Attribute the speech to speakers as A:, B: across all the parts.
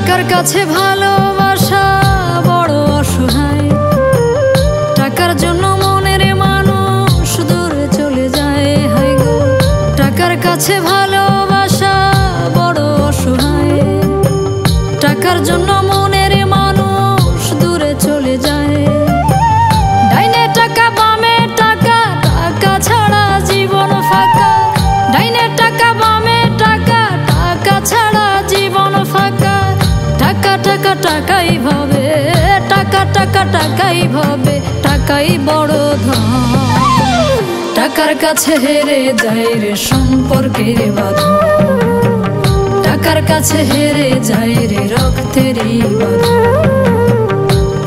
A: টাকার কাছে ভালোবাসা বড় অসহায়, টাকার জন্য মনের মানুষ দূরে চলে যায়। হায় গো, টাকার কাছে ভালোবাসা বড় অসহায়, টাকার জন্য মনের মানুষ দূরে চলে যায়। ডাইনে টাকা বামে টাকা, টাকা ছাড়া জীবন ফাঁকা। ডাইনে টাকা বামে টাকা, টাকা ছাড়া জীবন ফাঁকা। টাকা টাকা টাকাই ভাবে, টাকা টাকা টাকাই ভাবে, টাকাই বড় ধন। টাকার কাছে হেরে যায় রে সম্পর্কের বাঁধন, টাকার কাছে হেরে যায় রে রক্তেরই বাঁধন।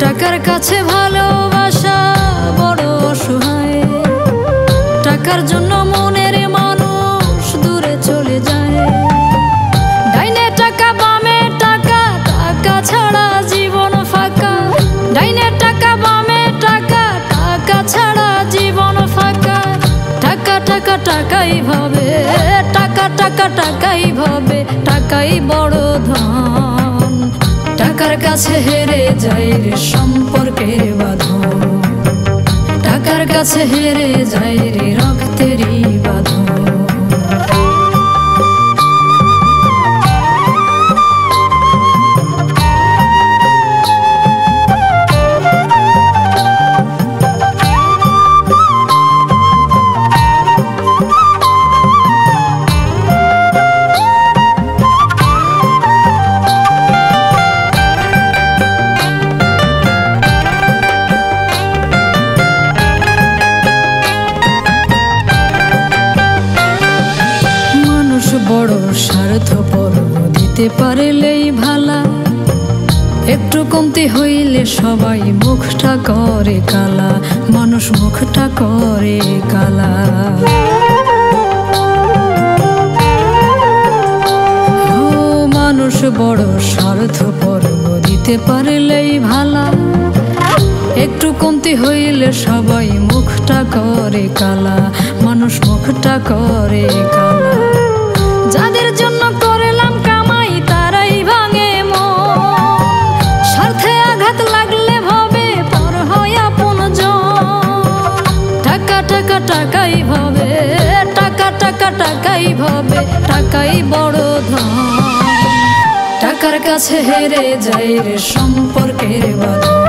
A: টাকার কাছে ভালোবাসা বড় অসহায়, টাকার জন্য মনের মানুষ দূরে চলে যায়। ডাইনে টাকা বামে টাকা, টাকা ছাড়া জীবন ফাঁকা। ডাইনে টাকা বামে টাকা, টাকা ছাড়া জীবন ফাঁকা। টাকা টাকা টাকাই ভাবে, টাকা টাকা টাকাই ভাবে, টাকাই বড় ধন। টাকার কাছে হেরে যায় রে সম্পর্কের বাঁধন, টাকার কাছে হেরে যায় রে রক্তেরই বাঁধন। বড় স্বার্থপর, দিতে পারলেই ভালা। একটু কমতি হইলে সবাই মুখটা করে কালা, মানুষ মুখটা করে কালা। ও মানুষ বড় স্বার্থপর, দিতে পারলেই ভালা। একটু কমতি হইলে সবাই মুখটা করে কালা, মানুষ মুখটা করে কালা। যাদের জন্য করলাম কামাই তারাই ভাঙে মন, স্বার্থে আঘাত লাগলে ভাবে পর হয় আপনজন। টাকা টাকা টাকাই ভাবে, টাকা টাকা টাকাই ভাবে, টাকাই বড় ধন। টাকার কাছে হেরে যায় রে সম্পর্কের বাঁধন,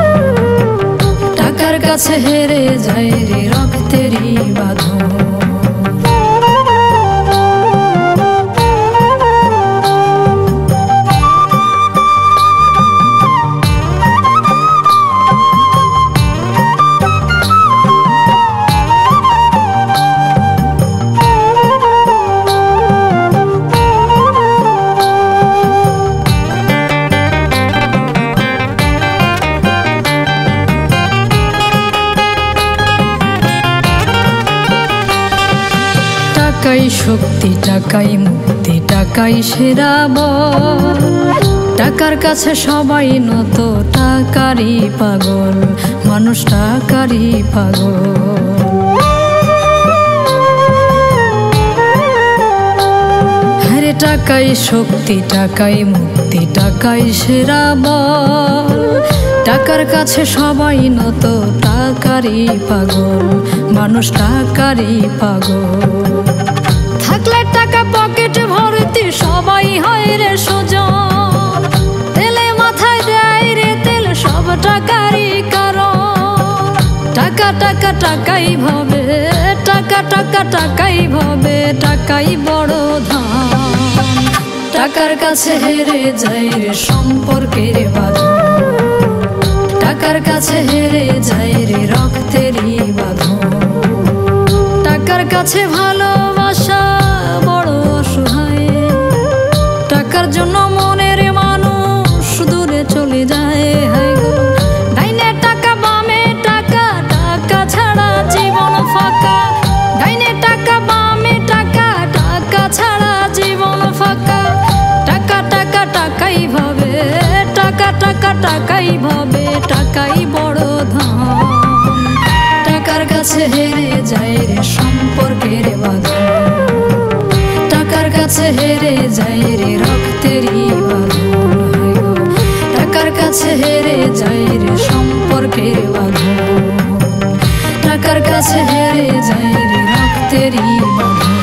A: টাকার কাছে হেরে যায় রে রক্তেরই বাঁধন। টাকাই শক্তি, টাকাই মুক্তি, টাকাই সেরা বল। টাকার কাছে সবাই নত, টাকারই পাগল, মানুষ টাকারই পাগল। হ্যাঁ, টাকাই শক্তি, টাকাই মুক্তি, টাকাই সেরা বল। টাকার কাছে সবাই নত, টাকারই পাগল, মানুষ টাকারই পাগল। থাকলে টাকা পকেটে ভর্তি সবাই হয় রে সুজন, তেলে মাথায় দেয় রে তেল সব টাকারই কারণ। টাকা টাকা টাকাই ভাবে, টাকা টাকা টাকাই ভাবে, টাকাই বড় ধন। টাকার কাছে হেরে যায় রে সম্পর্কের বাঁধন, টাকার কাছে হেরে যায় রে রক্তেরই বাঁধন। টাকার কাছে ভালোবাসা বড় অসহায়, টাকার জন্য মনের মানুষ দূরে চলে যায়। হায় গো, ডাইনে টাকা বামে টাকা, টাকা ছাড়া জীবন ফাঁকা। ডাইনে টাকা বামে টাকা, টাকা ছাড়া জীবন ফাঁকা। টাকা টাকা টাকাই ভাবে, টাকা টাকা টাকাই ভাবে, টাকাই বড় ধন। টাকার কাছে হেরে যায় রে সম্পর্কের বাঁধন, টাকার কাছে হেরে যায় রে রক্তেরই বাঁধন। বুকের বাঁধন, টাকার কাছে হেরে যায় রে রক্তেরই বাঁধন।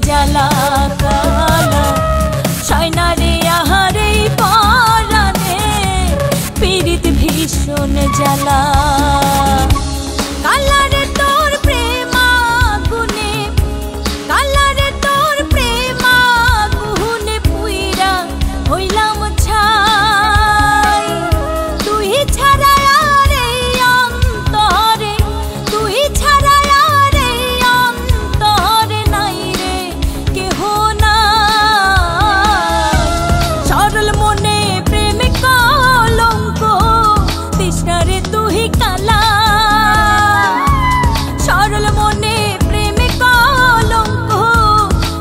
B: জ্বালা কালা সায়না রে আহারে পরাণে পীড়িত ভীষণ জ্বালা। কালা রে তোর প্রেম আগুনে, কালা রে তোর প্রেম আগুনে পুইরা হইলাম ছাই। তুই ছাড়া আর এই অন্তরে, তুই ছাড়া আর এই অন্তরে নাই রে কেহ না। সরল মনে প্রেমে কলঙ্ক তৃষ্ণা রে তুই কালা। সরল মনে প্রেমে কলঙ্ক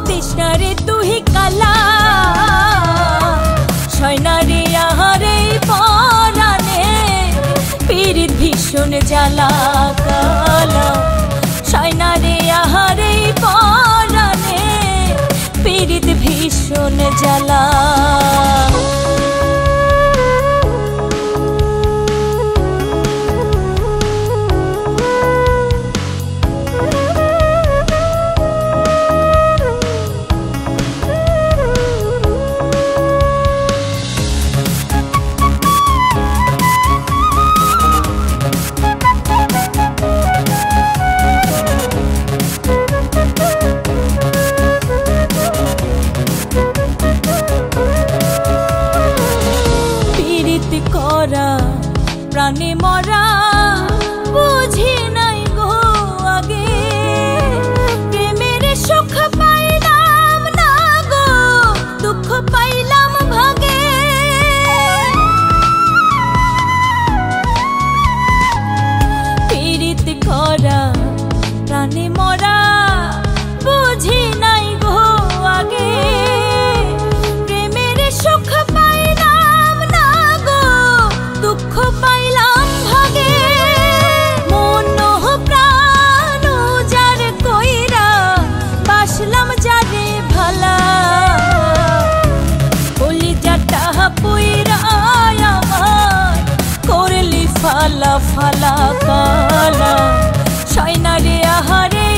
B: তৃষ্ণা রে তুই কালা। সায়না রে আহারে পরাণে পীড়িত ভীষণ জ্বালা কালা। সায়না রে আহারে পরাণে পীড়িত ভীষণ জ্বালা। প্রাণে মরা বুঝি নাই গো আগে, প্রেমের সুখ পাইলাম না গো দুঃখ পাইলাম ভাগে। পীড়িত করা প্রাণে মরা বুঝি নাই গো আগে, প্রেমের সুখ পাইলাম না গো দুঃখ পাইলাম ভাগে। মন প্রাণ যার কইরা বাসলাম যারে ভালা, কলিজাটা পুইরা আমার করলি ফালা ফালা কালা। সায়না রে আহারে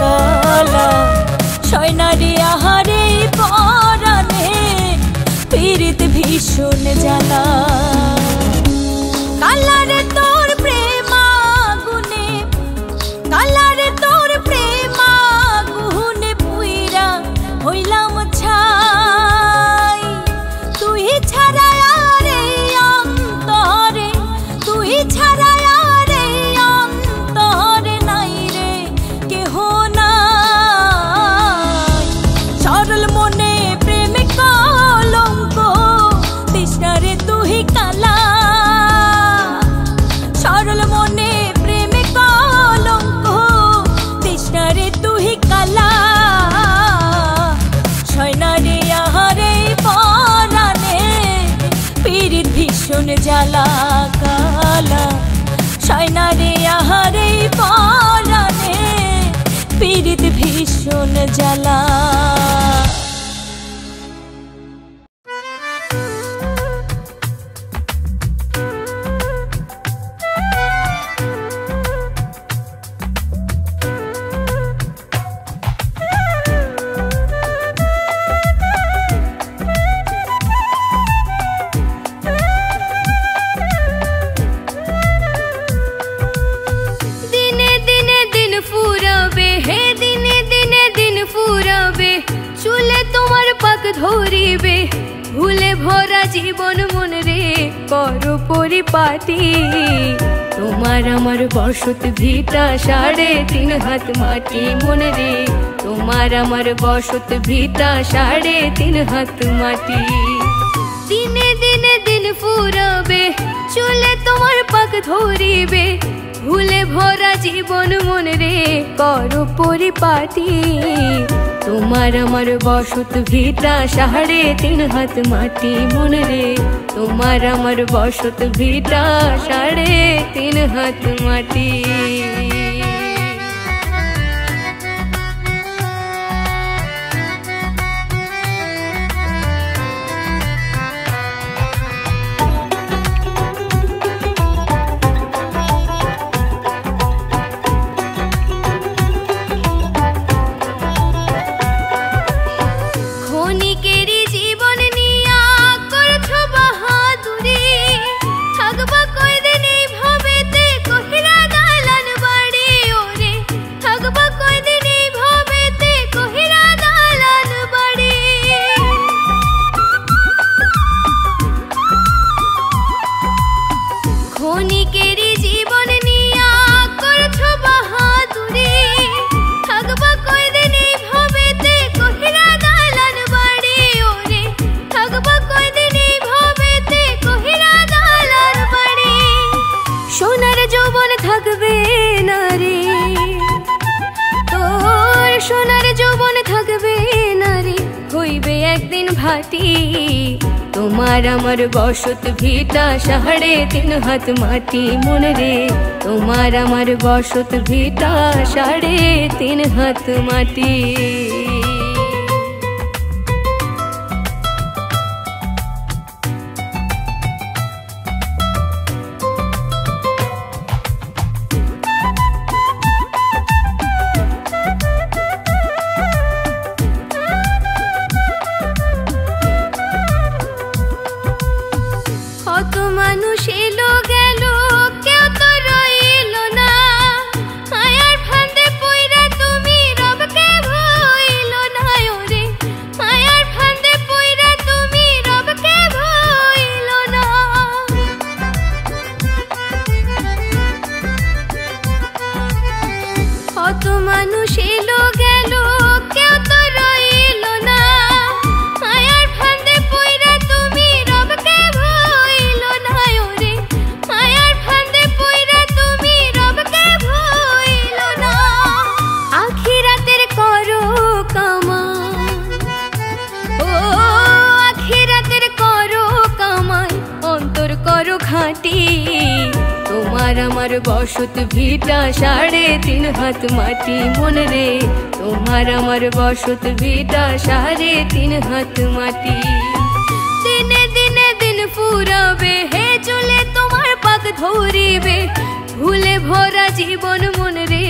B: কালা সয়নারি আহারে পরানে পীড়িত ভীষণ জ্বালা কালারে তোর প্রেম আগুনে কালারে তোর প্রেম আগুনে পুইরা হইলাম ছাই তুই ছাড়া আর এই অন্তরে তুই ছাড়া আর এই অন্তরে নাই রে কেহ নাই সরল মনে প্রেম কলঙ্ক তৃষ্ণারে তুই কালা সরল মনে প্রেম কলঙ্ক তৃষ্ণারে তুই কালা সয়নারে আহারে পরানে পীড়িত ভীষণ জ্বালা কালা সয়নারে আহারে পরানে পীড়িত ভীষণ জ্বালা
C: ধরিবে ভুলে ভরা জীবন মন রে করো পরিপাটি তোমার আমার বসত ভিটা 3.5 হাত মাটি মন রে তোমার আমার বসত ভিটা 3.5 হাত মাটি দিনে দিনে দিন ফুরাবে চুলে তোমার পাক ধরিবে ভুলে ভরা জীবন মন রে করো পরিপাটি তোমার আমার বসত ভিটা 3.5 হাত মাটি মন রে তোমার আমার বসত ভিটা 3.5 হাত মাটি তোমার আমার বসত ভিটা 3.5 হাত মাটি মন রে তোমার আমার বসত ভিটা 3.5 হাত মাটি তোমার আমার বসত ভিটা 3.5 হাত মাটি মন রে তোমার আমার বসত ভিটা 3.5 হাত মাটি দিনে দিনে দিন ফুরাবে হে চলে তোমার পাক ধরিবে ভুলে ভরা জীবন মন রে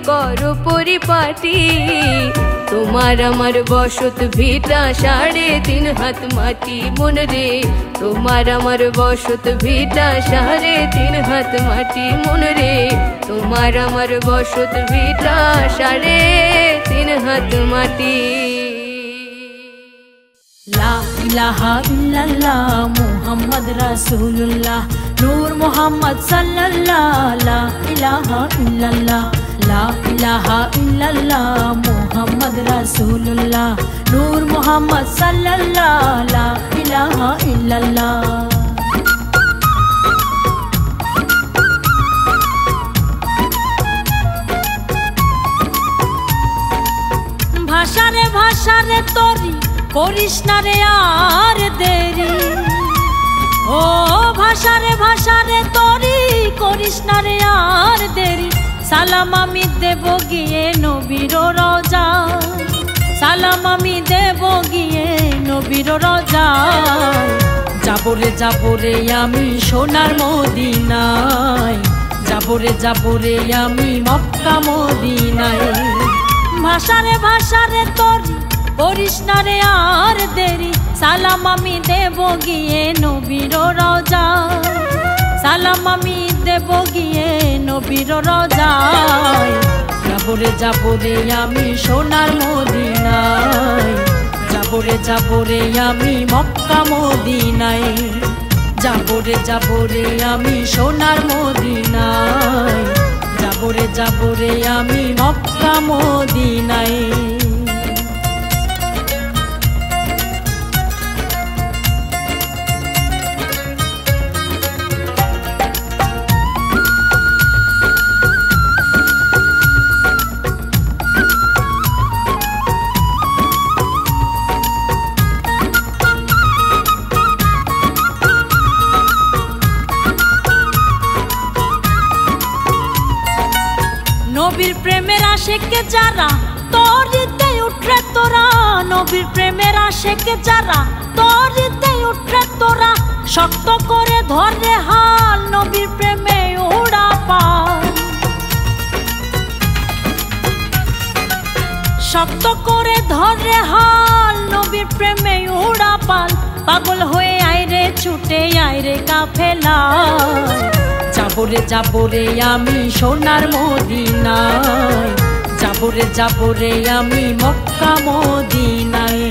C: করো পরিপাটি তোমার আমার বসত ভিটা 3.5 হাত মাটি মন রে তোমার আমার বসত ভিটা 3.5 হাত মাটি মন রে তোমার আমার বসত ভিটা 3.5 হাত মাটি
B: লা ইলাহা ইল্লাল্লাহ মুহাম্মদ রাসূলুল্লাহ নূর মুহাম্মদ সাল্লাল্লাহ লা ইলাহা ইল্লাল্লাহ লা ইলাহা ইল্লাল্লাহ মুহাম্মদ রাসূলুল্লাহ নূর মুহাম্মদ সাল্লাল্লাহ লা ইলাহা ইল্লাল্লাহ ভাষারে তোরি করিস না রে আর দেরি ও ভাষারে তোরি করিস না রে আর দেরি সালাম আমি দেব গিয়ে নবীর রোজা সালাম আমি দেব গিয়ে নবীর রোজা যাবরে আমি সোনার মদিনায় যাবরে আমি মক্কা মদিনায় ভাষারে তোরি করিস না রে আর দেরি সালাম আমি দেব গিয়ে নবীর রোজা সালাম আমি দেব গিয়ে নবীর রোজায় যাবরে আমি সোনার মদিনায় যাবরে আমি মক্কা মদিনায় যাবরে আমি সোনার মদিনায় যাবরে আমি মক্কা মদিনায় নবীর প্রেমের আশেকে যারা তোরিতে উঠে তোরা নবীর প্রেমের আশেকে যারা তোরিতে উঠে তোরা শক্ত করে ধরে হাল নবীর প্রেমে উড়া পাল শক্ত করে ধরে হাল নবীর প্রেমে উড়া পাল পাগল হয়ে আইরে ছুটে আইরে কাফেলা যাবরে আমি সোনার মদিনায় যাবরে আমি মক্কা মদিনায়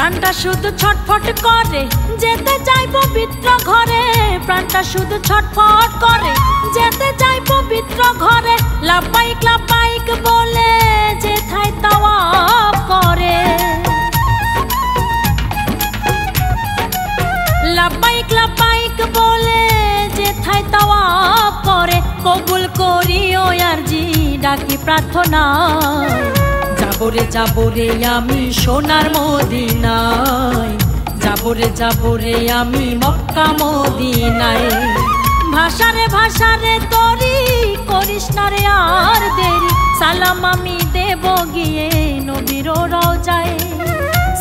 B: প্রাণটা শুধু ছটফট করে যেতে চাই পবিত্র ঘরে প্রাণটা শুধু ছটফট করে যেতে চাই পবিত্র ঘরে লাব্বাইক লাব্বাইক বলে যেথায় তাওয়াফ করে লাব্বাইক লাব্বাইক বলে যেথায় তাওয়াফ করে কবুল করিও আরজি ডাকি প্রার্থনা যাবরে আমি সোনার মদিনায় যাবরে আমি মক্কা মদিনায় ভাষারে তোরি করিস না রে আর দেরি সালাম আমি দেব গিয়ে নবীর রোজায়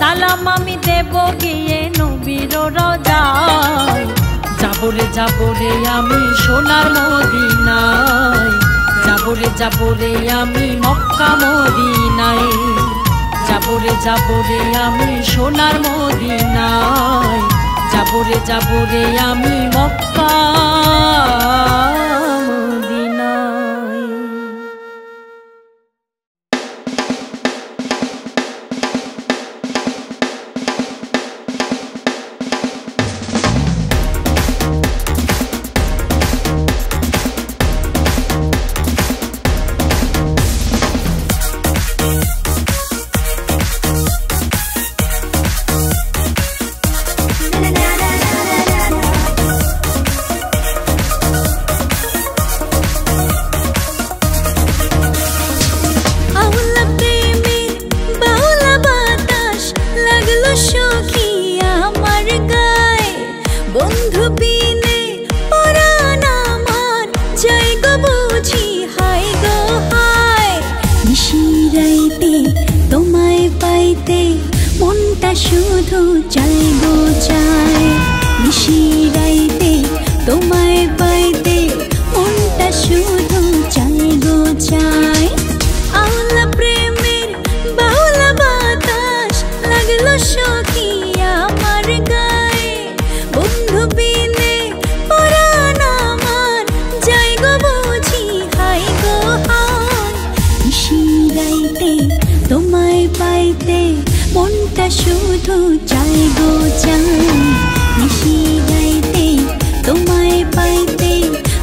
B: সালাম আমি দেব গিয়ে নবীর রোজায় যাবরে আমি সোনার মদিনায় যাবরে আমি মক্কা মদিনায় যাবরে আমি সোনার মদিনায় যাবরে আমি মক্কা মদিনায়
A: শুধু চাই গো চাই নিশিরাইতে তোমায় পাইতে মনটা শুধু চাই গো চাই আওলা প্রেমের বাউলা বাতাস লাগলো সখী আমার গায়ে বন্ধু বিনে পরাণ আমার যাই গো বুঝি হাই গো হাই নিশিরাইতে তোমায় পাইতে মনটা শুধু চাই গো চাই নিশিরাইতে তোমায় পাইতে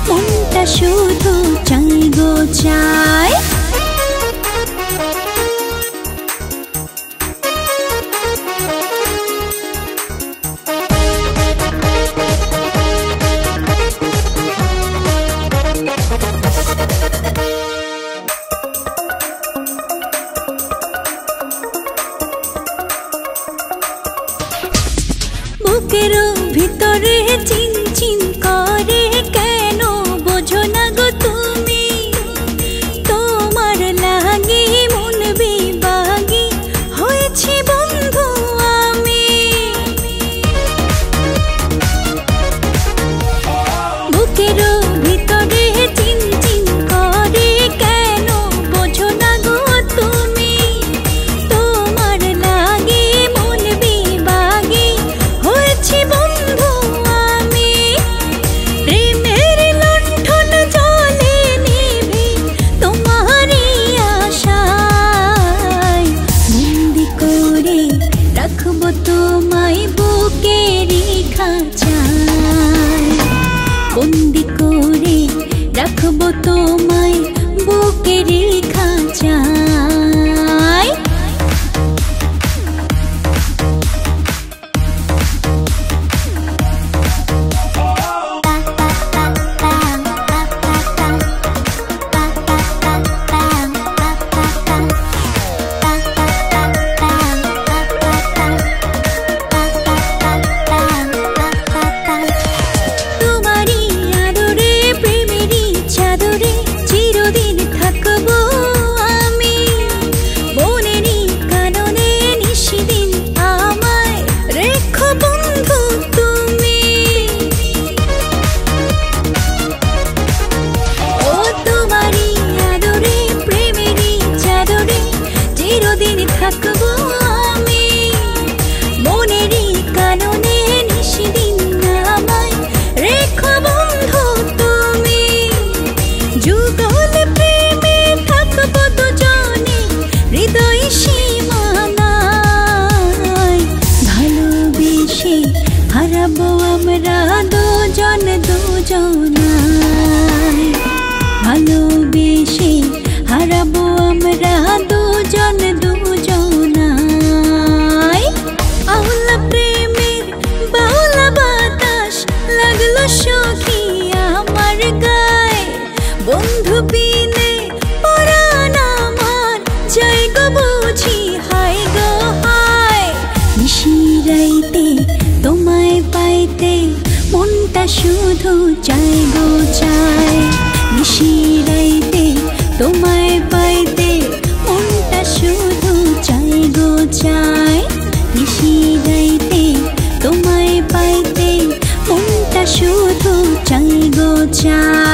A: মনটা শুধু চাই গো চাই বুকের ভিতরে চিনচিন করে কেন বোঝো না গো তুমি তোমার লাগি মন বিবাগি হয়েছি বন্ধু আমি বুকের ভিতরে চিনচিন করে কেন বোঝো না গো তুমি তোমার লাগি মন বিবাগি হয়েছি বন্ধু আমি প্রেমের লণ্ঠন জ্বলে নিভে তোমারই আশায় বন্দি করে রাখবো তোমায় বুকেরই খাঁচায় বন্দি করে রাখবো তোমায় বুকেরই খাঁচায় তোমারই আদরে প্রেমেরই চাদরে চিরদিন থাকবো আমি মনেরই কাননে নিশিদিন আমায় রেখো বন্ধু তুমি ও তোমারই আদরে প্রেমেরই চাদরে চিরদিন থাকবো আমি মনেরই কাননে নিশিদিন আমায় রেখো বন্ধু তুমি যুগল প্রেমে থাকবো দুজনে হৃদয় সীমানায় ভালোবেসে হারাবো আমরা দুজন দুজনায় ভালোবেসে হারাবো আমরা দুজন দুজনায় আওলা প্রেমের বাউলা বাতাস লাগলো সখী আমার গায়ে বন্ধু বিনে পরাণ আমার যাই গো বুঝি হাই গো হাই নিশিরাইতে তোমায় পাইতে মনটা শুধু চাই গো চাই নিশিরাইতে তোমায় পাইতে মনটা শুধু চাই গো চাই নিশিরাইতে তোমায় পাইতে মনটা শুধু চাই গো চাই